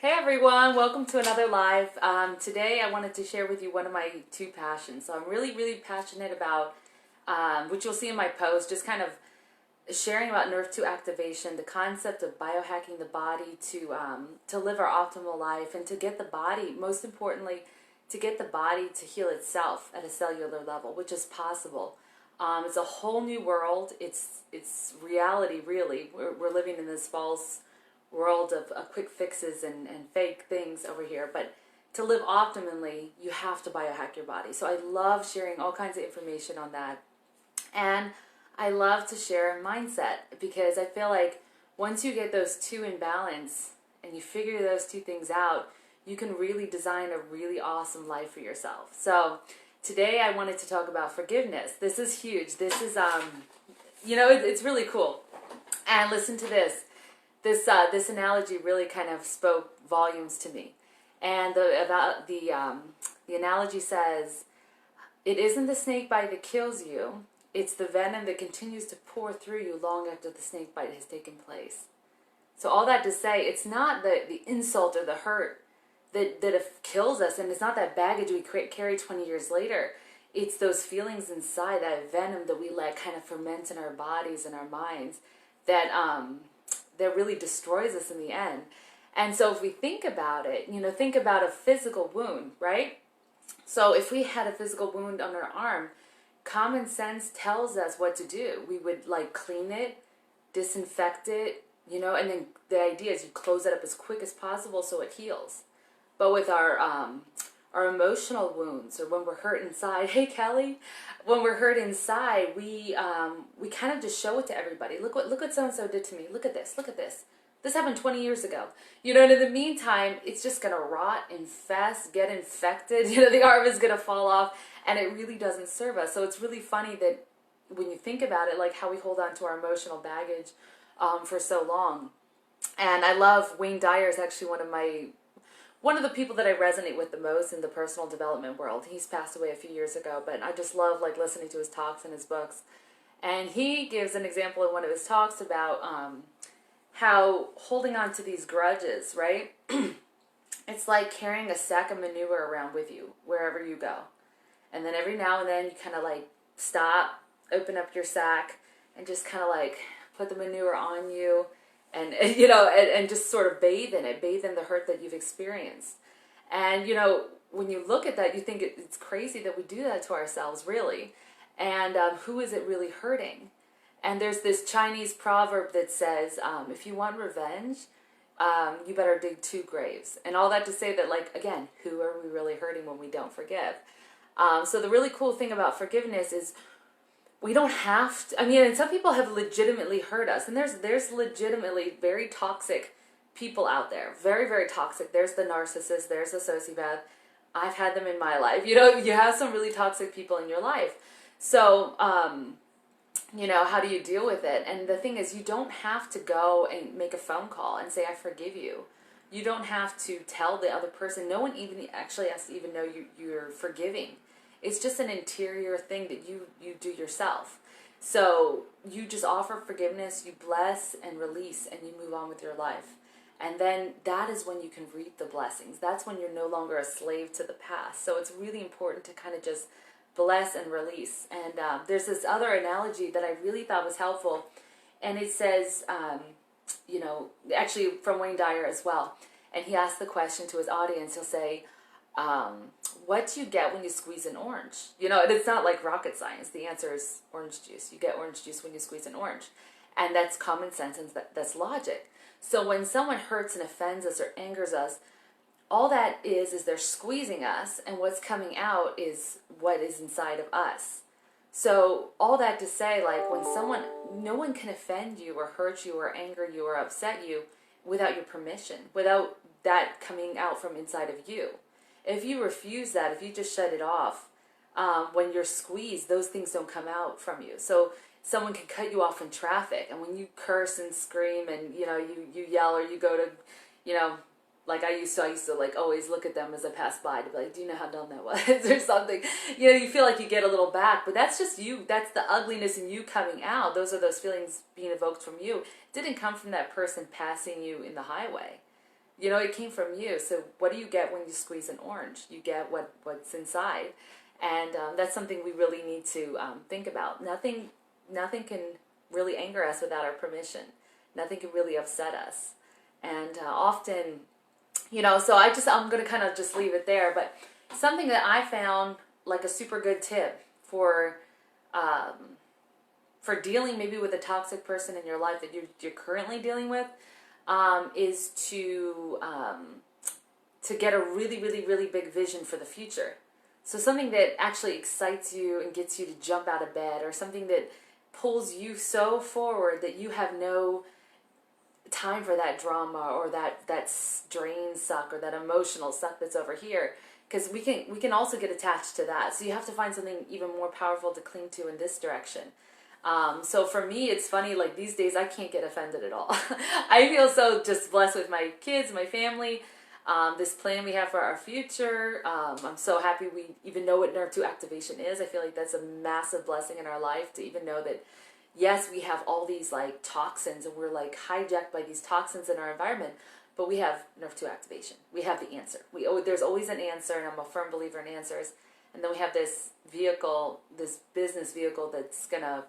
Hey everyone, welcome to another live. Today I wanted to share with you one of my two passions. So I'm really passionate about, which you'll see in my post, just kind of sharing about Nerve 2 activation, the concept of biohacking the body to live our optimal life and to get the body, most importantly, to get the body to heal itself at a cellular level, which is possible. It's a whole new world. It's reality, really. We're living in this false world of quick fixes and fake things over here. But to live optimally, you have to biohack your body. So I love sharing all kinds of information on that. And I love to share mindset because I feel like once you get those two in balance and you figure those two things out, you can really design a really awesome life for yourself. So today I wanted to talk about forgiveness. This is huge. This is, it's really cool. And listen to this. This analogy really kind of spoke volumes to me. And the analogy says, it isn't the snake bite that kills you, it's the venom that continues to pour through you long after the snake bite has taken place. So all that to say, it's not the insult or the hurt that kills us, and it's not that baggage we carry 20 years later. It's those feelings inside, that venom that we let kind of ferment in our bodies and our minds that really destroys us in the end. And so if we think about it, think about a physical wound, right? So if we had a physical wound on our arm, common sense tells us what to do. We would clean it, disinfect it, and then the idea is you close it up as quick as possible so it heals. But with our emotional wounds, or when we're hurt inside, hey Kelly, when we're hurt inside, we kind of just show it to everybody. Look what so and so did to me. Look at this. Look at this. This happened 20 years ago. And in the meantime, it's just gonna rot, infest, get infected. The arm is gonna fall off, and it really doesn't serve us. So it's really funny that when you think about it, like how we hold on to our emotional baggage for so long. And I love Wayne Dyer is actually one of the people that I resonate with the most in the personal development world. He's passed away a few years ago, but I just love listening to his talks and his books. And he gives an example in one of his talks about how holding on to these grudges, right? It's like carrying a sack of manure around with you wherever you go. And then every now and then you kind of stop, open up your sack, and just kind of put the manure on you. And and just sort of bathe in the hurt that you've experienced. And when you look at that, you think it's crazy that we do that to ourselves, really. And who is it really hurting? And there's this Chinese proverb that says, if you want revenge, you better dig 2 graves. And all that to say that, again, who are we really hurting when we don't forgive? So the really cool thing about forgiveness is we don't have to, and some people have legitimately hurt us, and there's legitimately very toxic people out there, very toxic. There's the narcissist, there's the sociopath. I've had them in my life. You have some really toxic people in your life. So, how do you deal with it? And the thing is, you don't have to go and make a phone call and say, I forgive you. You don't have to tell the other person. No one even actually has to even know you're forgiving. It's just an interior thing that you do yourself. So you just offer forgiveness, you bless and release, and you move on with your life. And then that is when you can reap the blessings. That's when you're no longer a slave to the past. So it's really important to kind of just bless and release. And there's this other analogy that I really thought was helpful. And it says, actually from Wayne Dyer as well. And he asked the question to his audience. He'll say, what do you get when you squeeze an orange? And it's not like rocket science. The answer is orange juice. You get orange juice when you squeeze an orange. And that's common sense and that's logic. So when someone hurts and offends us or angers us, all that is they're squeezing us, and what's coming out is what is inside of us. So all that to say, no one can offend you or hurt you or anger you or upset you without your permission, without that coming out from inside of you. If you refuse that, if you just shut it off, when you're squeezed, those things don't come out from you. So someone can cut you off in traffic, and when you curse and scream and you yell, or you go to, I used to always look at them as I passed by to be like, do you know how dumb that was or something? You feel like you get a little back, but that's just you. That's the ugliness in you coming out. Those are those feelings being evoked from you. It didn't come from that person passing you in the highway. You know, it came from you. So what do you get when you squeeze an orange? You get what's inside. And that's something we really need to think about. Nothing can really anger us without our permission. Nothing can really upset us. And often, you know, so I'm going to kind of just leave it there. But something that I found like a super good tip for dealing maybe with a toxic person in your life that you're currently dealing with, is to get a really, really, really big vision for the future. So something that actually excites you and gets you to jump out of bed, or something that pulls you so forward that you have no time for that drama or that drain suck or that emotional suck that's over here. Because we can also get attached to that. So you have to find something even more powerful to cling to in this direction. So for me, it's funny, like these days I can't get offended at all. I feel so just blessed with my kids, my family, this plan we have for our future. I'm so happy we even know what Nerve 2 activation is. I feel like that's a massive blessing in our life to even know that, yes, we have all these like toxins and we're like hijacked by these toxins in our environment, but we have Nerve 2 activation. We have the answer. There's always an answer, and I'm a firm believer in answers. And then we have this vehicle, this business vehicle that's going to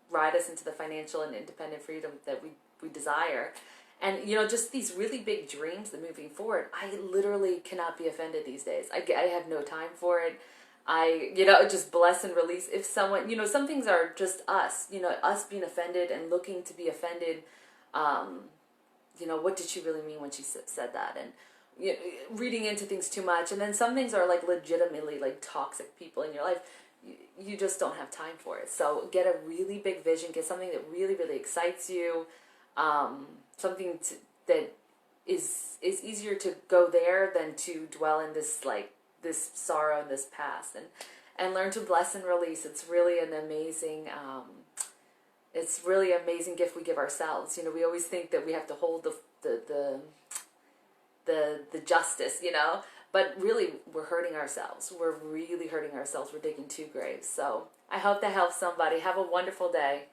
ride us into the financial and independent freedom that we desire. And, you know, just these really big dreams that moving forward, I literally cannot be offended these days. I have no time for it. Just bless and release. If someone, you know, some things are just us, you know, us being offended and looking to be offended. You know, what did she really mean when she said that? And you know, reading into things too much. And then some things are like legitimately like toxic people in your life. You just don't have time for it. So get a really big vision. Get something that really, really excites you. Something that is easier to go there than to dwell in this sorrow and this past. And learn to bless and release. It's really an amazing gift we give ourselves. You know, we always think that we have to hold the justice, you know, but really we're hurting ourselves. We're really hurting ourselves. We're digging two graves. So I hope that helps somebody. Have a wonderful day.